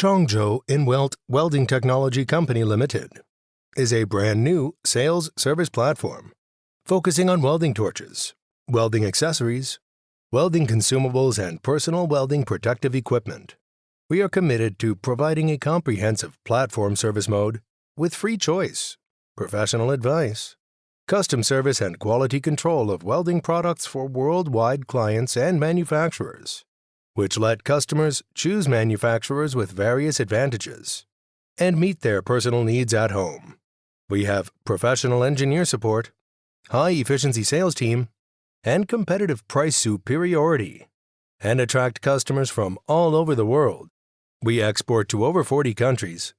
Choose INWELT Welding Technology Company Limited is a brand new sales service platform focusing on welding torches, welding accessories, welding consumables, and personal welding protective equipment. We are committed to providing a comprehensive platform service mode with free choice, professional advice, custom service, and quality control of welding products for worldwide clients and manufacturers, which let customers choose manufacturers with various advantages and meet their personal needs at home. We have professional engineer support, high-efficiency sales team, and competitive price superiority, and attract customers from all over the world. We export to over 40 countries,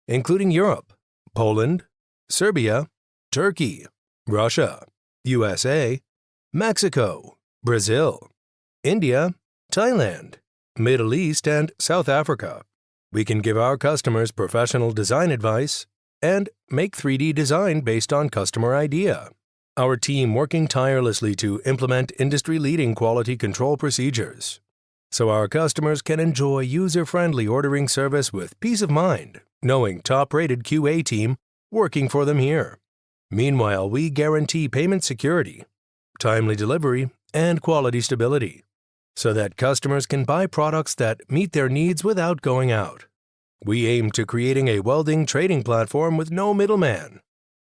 including Europe, Poland, Serbia, Turkey, Russia, USA, Mexico, Brazil, India, Thailand, Middle East, and South Africa. We can give our customers professional design advice and make 3D design based on customer idea. Our team working tirelessly to implement industry-leading quality control procedures, so our customers can enjoy user-friendly ordering service with peace of mind, knowing top-rated QA team working for them here. Meanwhile, we guarantee payment security, timely delivery, and quality stability, so that customers can buy products that meet their needs without going out. We aim to creating a welding trading platform with no middleman,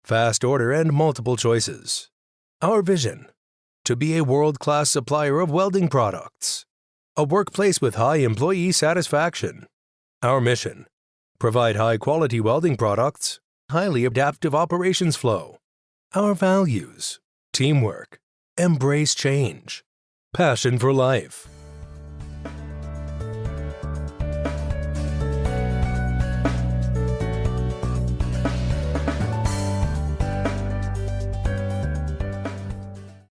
fast order, and multiple choices. Our vision: to be a world-class supplier of welding products, a workplace with high employee satisfaction. Our mission: provide high-quality welding products, highly adaptive operations flow. Our values: teamwork, embrace change, passion for life.